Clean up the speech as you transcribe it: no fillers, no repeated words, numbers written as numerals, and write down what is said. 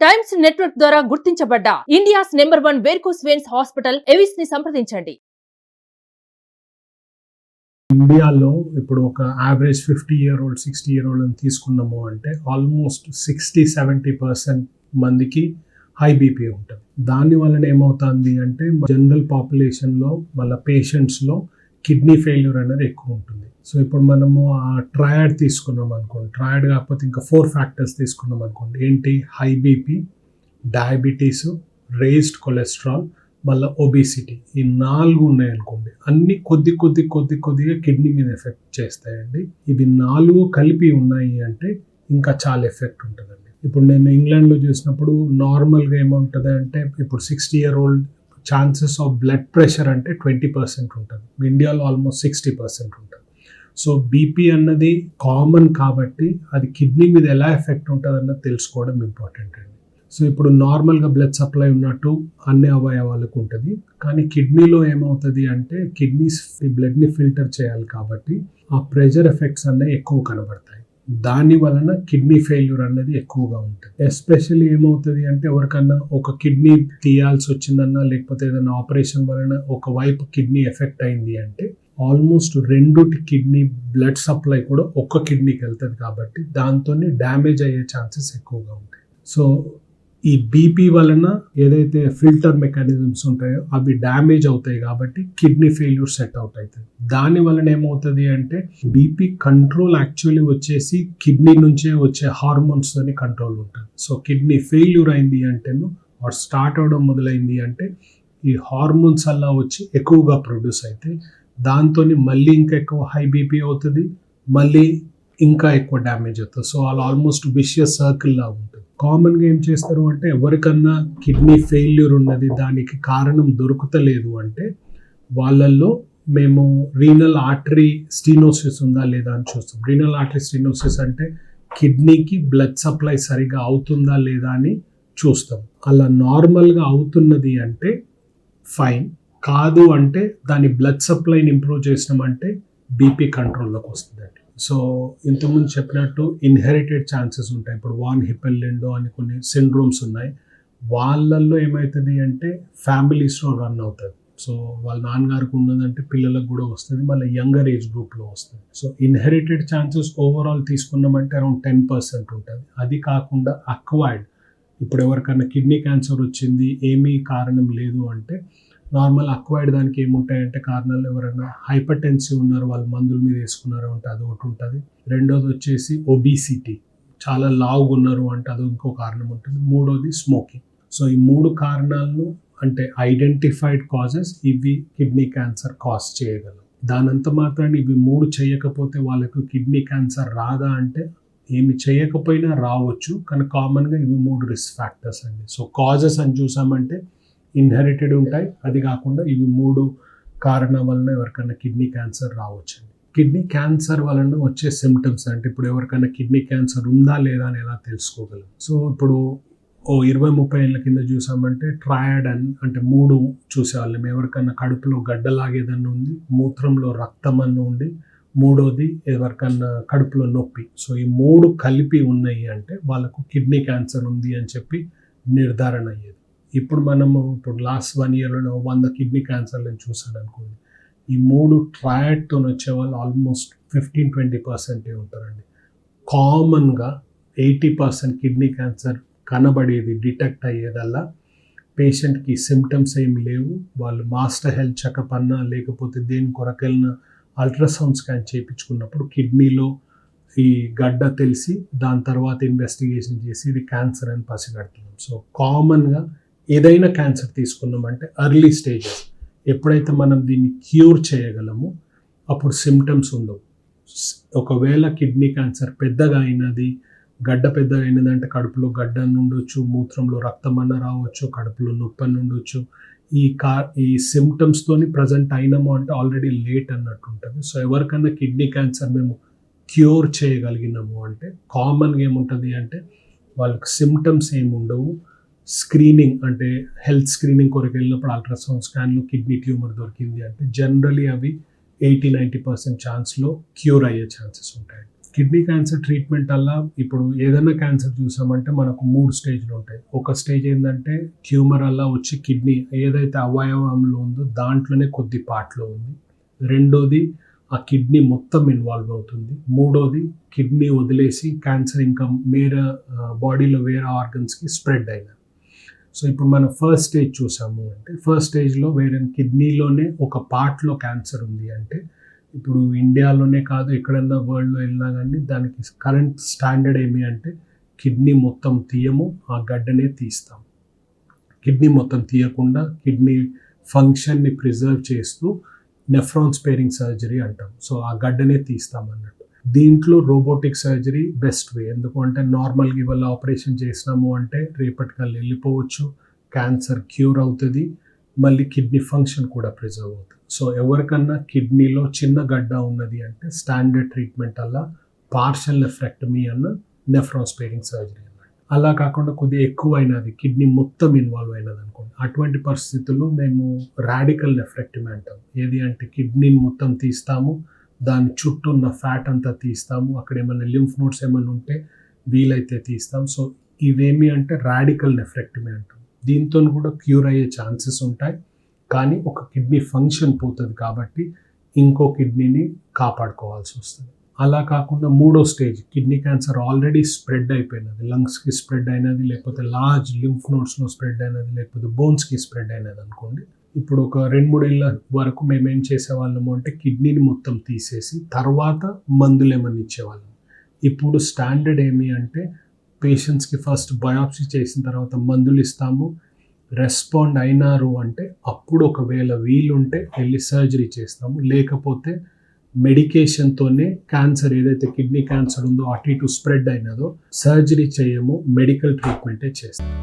Times network ద్వారా గుర్తించబడ్డ India's number 1 varicose veins hospital ఎవిస్ ని సంప్రదించండి. ఇండియాలో ఇప్పుడు ఒక యావరేజ్ 50-year-old 60-year-old అని తీసుకున్నాము అంటే ఆల్మోస్ట్ 60-70% మందికి హై బీపీ ఉంటుంది. దాని వలన ఏమవుతుంది అంటే జనరల్ పాపులేషన్లో మళ్ళీ పేషెంట్స్లో కిడ్నీ ఫెయిల్యూర్ అనేది ఎక్కువ ఉంటుంది. సో ఇప్పుడు మనము ఆ ట్రయాడ్ తీసుకున్నాం అనుకోండి, ట్రయాడ్ కాకపోతే ఇంకా 4 ఫ్యాక్టర్స్ తీసుకున్నాం అనుకోండి. ఏంటి? High BP, diabetes, raised cholesterol, మళ్ళీ ఒబిసిటీ. ఈ 4 ఉన్నాయనుకోండి, అన్ని కొద్దిగా కిడ్నీ మీద ఎఫెక్ట్ చేస్తాయండి. ఇవి 4 కలిపి ఉన్నాయి అంటే ఇంకా చాలా ఎఫెక్ట్ ఉంటుందండి. ఇప్పుడు నేను ఇంగ్లాండ్లో చూసినప్పుడు నార్మల్గా ఏముంటుంది అంటే ఇప్పుడు 60-year-old chances of blood pressure అంటే 20% ఉంటుంది. ఇండియాలో ఆల్మోస్ట్ 60% ఉంటుంది. సో బీపీ అన్నది కామన్ కాబట్టి అది కిడ్నీ మీద ఎలా ఎఫెక్ట్ ఉంటుంది అన్నది తెలుసుకోవడం ఇంపార్టెంట్ అండి. సో ఇప్పుడు నార్మల్గా బ్లడ్ సప్లై ఉన్నట్టు అన్ని అవయవాలకు ఉంటుంది, కానీ కిడ్నీలో ఏమవుతుంది అంటే కిడ్నీస్ బ్లడ్ని ఫిల్టర్ చేయాలి కాబట్టి ఆ ప్రెషర్ ఎఫెక్ట్స్ అన్నవి ఎక్కువ కనబడతాయి. దాని వలన కిడ్నీ ఫెయిల్యూర్ అన్నది ఎక్కువగా ఉంటుంది. ఎస్పెషల్లీ ఏమవుతుంది అంటే ఎవరికన్నా ఒక కిడ్నీ తీయాల్సి వచ్చిందన్నా లేకపోతే ఏదైనా ఆపరేషన్ వలన ఒకవైపు కిడ్నీ ఎఫెక్ట్ అయింది అంటే ఆల్మోస్ట్ 2 కిడ్నీ బ్లడ్ సప్లై కూడా ఒక్క కిడ్నీకి వెళ్తుంది కాబట్టి దాంతో డ్యామేజ్ అయ్యే ఛాన్సెస్ ఎక్కువగా ఉంటాయి. సో ఈ బీపీ వలన ఏదైతే ఫిల్టర్ మెకానిజమ్స్ ఉంటాయో అవి డ్యామేజ్ అవుతాయి కాబట్టి కిడ్నీ ఫెయిల్యూర్ సెట్ అవుట్ అవుతుంది. దాని వలన ఏమవుతుంది అంటే బీపీ కంట్రోల్ యాక్చువల్లీ వచ్చేసి కిడ్నీ నుంచే వచ్చే హార్మోన్స్ తోని కంట్రోల్ ఉంటుంది. సో కిడ్నీ ఫెయిల్యూర్ అయింది అంటేను ఆర్ స్టార్ట్ అవడం మొదలైంది అంటే ఈ హార్మోన్స్ అలా వచ్చి ఎక్కువగా ప్రొడ్యూస్ అవుతాయి. దాంతో మళ్ళీ ఇంకా ఎక్కువ హై బీపీ అవుతుంది, మళ్ళీ ఇంకా ఎక్కువ డ్యామేజ్ అవుతుంది. సో అలా ఆల్మోస్ట్ విషియస్ సర్కిల్ లా ఉంటుంది. కామన్గా ఏం చేస్తారు అంటే ఎవరికన్నా కిడ్నీ ఫెయిల్యూర్ ఉన్నది, దానికి కారణం దొరుకుతలేదు అంటే వాళ్ళల్లో మేము రీనల్ ఆర్టరీ స్టీనోసిస్ ఉందా లేదా అని చూస్తాం. రీనల్ ఆర్టరీ స్టీనోసిస్ అంటే కిడ్నీకి బ్లడ్ సప్లై సరిగా అవుతుందా లేదా అని చూస్తాం. అలా నార్మల్గా అవుతున్నది అంటే ఫైన్, కాదు అంటే దాని బ్లడ్ సప్లైని ఇంప్రూవ్ చేసినామంటే బీపీ కంట్రోల్లోకి వస్తుందండి. సో ఇంతకుముందు చెప్పినట్టు ఇన్హెరిటెడ్ ఛాన్సెస్ ఉంటాయి. ఇప్పుడు వాన్ హిపెల్లిండో అని కొన్ని సిండ్రోమ్స్ ఉన్నాయి. వాళ్ళల్లో ఏమవుతుంది అంటే ఫ్యామిలీస్లో రన్ అవుతుంది. సో వాళ్ళ నాన్నగారికి ఉన్నదంటే పిల్లలకు కూడా వస్తుంది, మళ్ళీ యంగర్ ఏజ్ గ్రూప్లో వస్తుంది. సో ఇన్హెరిటెడ్ ఛాన్సెస్ ఓవరాల్ తీసుకున్నామంటే అరౌండ్ 10% ఉంటుంది. అది కాకుండా అక్వైర్డ్, ఇప్పుడు ఎవరికైనా కిడ్నీ క్యాన్సర్ వచ్చింది ఏమీ కారణం లేదు అంటే నార్మల్ అక్వైర్డ్ దానికి ఏముంటాయంటే కారణాలు, ఎవరైనా హైపర్ టెన్సివ్ ఉన్నారు, వాళ్ళు మందుల మీద వేసుకున్నారు అంటే అది ఒకటి ఉంటుంది. రెండోది వచ్చేసి ఒబిసిటీ, చాలా లావుగా ఉన్నారు అంటే అది ఇంకో కారణం ఉంటుంది. మూడోది స్మోకింగ్. సో ఈ 3 కారణాలను అంటే ఐడెంటిఫైడ్ కాజెస్ ఇవి కిడ్నీ క్యాన్సర్ కాజ్ చేయగలవు. దానంత మాత్రాన్ని ఇవి 3 చేయకపోతే వాళ్ళకు కిడ్నీ క్యాన్సర్ రాదా అంటే ఏమి చేయకపోయినా రావచ్చు, కానీ కామన్గా ఇవి 3 రిస్క్ ఫ్యాక్టర్స్ అండి. సో కాజెస్ అని చూసామంటే ఇన్హెరిటెడ్ ఉంటాయి, అది కాకుండా ఇవి 3 కారణం వలన ఎవరికైనా కిడ్నీ క్యాన్సర్ రావచ్చు. కిడ్నీ క్యాన్సర్ వలన వచ్చే సిమ్టమ్స్ అంటే ఇప్పుడు ఎవరికైనా కిడ్నీ క్యాన్సర్ ఉందా లేదా అని ఎలా తెలుసుకోగలం. సో ఇప్పుడు 20-30 ఏళ్ళ కింద చూసామంటే ట్రయాడ్ అంటే 3 చూసేవాళ్ళం. ఎవరికైనా కడుపులో గడ్డలాగేదన్నా ఉంది, మూత్రంలో రక్తం అన్న ఉండి, మూడోది ఎవరికన్నా కడుపులో నొప్పి. సో ఈ 3 కలిపి ఉన్నాయి అంటే వాళ్ళకు కిడ్నీ క్యాన్సర్ ఉంది అని చెప్పి నిర్ధారణ అయ్యేది. ఇప్పుడు మనము ఇప్పుడు లాస్ట్ 1 yearలో 100 కిడ్నీ క్యాన్సర్లను చూసాను అనుకోండి, ఈ 3 ట్రయాడ్తో వచ్చేవాళ్ళు ఆల్మోస్ట్ 15-20% ఉంటారండి. కామన్గా 80% కిడ్నీ క్యాన్సర్ కనబడేది, డిటెక్ట్ అయ్యేదల్లా పేషెంట్కి సిమ్టమ్స్ ఏమి లేవు, వాళ్ళు మాస్టర్ హెల్త్ చెకప్ అన్నా లేకపోతే దేని కొరకెళ్ళిన అల్ట్రాసౌండ్ స్కాన్ చేయించుకున్నప్పుడు కిడ్నీలో ఈ గడ్డ తెలిసి దాని తర్వాత ఇన్వెస్టిగేషన్ చేసి ఇది క్యాన్సర్ అని పసిగడుతున్నాం. సో కామన్గా ఏదైనా క్యాన్సర్ తీసుకున్నామంటే ఎర్లీ స్టేజెస్, ఎప్పుడైతే మనం దీన్ని క్యూర్ చేయగలమో అప్పుడు సిమ్టమ్స్ ఉండవు. ఒకవేళ కిడ్నీ క్యాన్సర్ పెద్దగా అయినది, గడ్డ పెద్దగా అయినదంటే కడుపులో గడ్డ ఉండొచ్చు, మూత్రంలో రక్తం అన్న రావచ్చు, కడుపులో నొప్పి అని ఉండొచ్చు. ఈ సిమ్టమ్స్తోని ప్రజెంట్ అయినాము అంటే ఆల్రెడీ లేట్ అన్నట్టు ఉంటుంది. సో ఎవరికన్నా కిడ్నీ క్యాన్సర్ మేము క్యూర్ చేయగలిగినాము అంటే కామన్గా ఏముంటుంది అంటే వాళ్ళకి సిమ్టమ్స్ ఏమి ఉండవు. స్క్రీనింగ్ అంటే హెల్త్ స్క్రీనింగ్ కొరకు వెళ్ళినప్పుడు అల్ట్రాసౌండ్ స్కాన్లో కిడ్నీ ట్యూమర్ దొరికింది అంటే జనరలీ అవి 80-90% ఛాన్స్లో క్యూర్ అయ్యే ఛాన్సెస్ ఉంటాయి. కిడ్నీ క్యాన్సర్ ట్రీట్మెంట్ అలా ఇప్పుడు ఏదైనా క్యాన్సర్ చూసామంటే మనకు 3 స్టేజ్లు ఉంటాయి. ఒక స్టేజ్ ఏంటంటే ట్యూమర్ అలా వచ్చి కిడ్నీ ఏదైతే అవయవంలో ఉందో దాంట్లోనే కొద్ది పార్ట్లో ఉంది. రెండోది ఆ కిడ్నీ మొత్తం ఇన్వాల్వ్ అవుతుంది. మూడోది కిడ్నీ వదిలేసి క్యాన్సర్ ఇంకా బాడీలో వేరే ఆర్గన్స్కి స్ప్రెడ్ అయినది. సో ఇప్పుడు మనం ఫస్ట్ స్టేజ్ చూసాము అంటే ఫస్ట్ స్టేజ్లో వేరే కిడ్నీలోనే ఒక పార్ట్లో క్యాన్సర్ ఉంది అంటే ఇప్పుడు ఇండియాలోనే కాదు ఎక్కడన్నా వరల్డ్లో వెళ్ళినా కానీ దానికి కరెంట్ స్టాండర్డ్ ఏమి అంటే కిడ్నీ మొత్తం తీయము, ఆ గడ్డనే తీస్తాం. కిడ్నీ మొత్తం తీయకుండా కిడ్నీ ఫంక్షన్ని ప్రిజర్వ్ చేస్తూ నెఫ్రాన్ స్పేరింగ్ సర్జరీ అంటాం. సో ఆ గడ్డనే తీస్తాం అన్నట్టు. దీంట్లో రోబోటిక్ సర్జరీ బెస్ట్ వే. ఎందుకంటే నార్మల్గా ఇవాళ ఆపరేషన్ చేసినాము అంటే రేపటికల్లా వెళ్ళిపోవచ్చు, క్యాన్సర్ క్యూర్ అవుతుంది, మళ్ళీ కిడ్నీ ఫంక్షన్ కూడా ప్రిజర్వ్ అవుతుంది. సో ఎవరికన్నా కిడ్నీలో చిన్న గడ్డ ఉన్నది అంటే స్టాండర్డ్ ట్రీట్మెంట్ అలా పార్షల్ నెఫ్రెక్టమీ అన్న నెఫ్రాన్ స్పేరింగ్ సర్జరీ అన్నట్టు. అలా కాకుండా కొద్దిగా ఎక్కువ అయినది కిడ్నీ మొత్తం ఇన్వాల్వ్ అయినది అనుకోండి, అటువంటి పరిస్థితుల్లో మేము రాడికల్ నెఫ్రెక్టమీ అంటాం. ఏది అంటే కిడ్నీని మొత్తం తీస్తాము, దాని చుట్టూ ఉన్న ఫ్యాట్ అంతా తీస్తాము, అక్కడ ఏమైనా లింఫ్ నోడ్స్ ఏమైనా ఉంటే వీలైతే తీస్తాం. సో ఇవేమి అంటే రాడికల్ నెఫ్రెక్టమీ అంటాం. దీంతో కూడా క్యూర్ అయ్యే ఛాన్సెస్ ఉంటాయి, కానీ ఒక కిడ్నీ ఫంక్షన్ పోతుంది కాబట్టి ఇంకో కిడ్నీని కాపాడుకోవాల్సి వస్తుంది. అలా కాకుండా మూడో stage kidney cancer already spread అయిపోయినది, లంగ్స్కి స్ప్రెడ్ అయినది, లేకపోతే లార్జ్ లింఫ్ నోడ్స్లో స్ప్రెడ్ అయినది, లేకపోతే బోన్స్కి స్ప్రెడ్ అయినది అనుకోండి. ఇప్పుడు ఒక 2-3 ఏళ్ళ వరకు మేము ఏం చేసేవాళ్ళము అంటే కిడ్నీని మొత్తం తీసేసి తర్వాత మందులు ఏమన్నా ఇచ్చేవాళ్ళం. ఇప్పుడు స్టాండర్డ్ ఏమి అంటే పేషెంట్స్కి ఫస్ట్ బయాప్సీ చేసిన తర్వాత మందులు ఇస్తాము, రెస్పాండ్ అయినారు అంటే అప్పుడు ఒకవేళ వీలుంటే వెళ్ళి సర్జరీ చేస్తాము, లేకపోతే మెడికేషన్తోనే క్యాన్సర్ ఏదైతే కిడ్నీ క్యాన్సర్ ఉందో అటు ఇటు స్ప్రెడ్ అయినదో సర్జరీ చేయము, మెడికల్ ట్రీట్మెంటే చేస్తాము.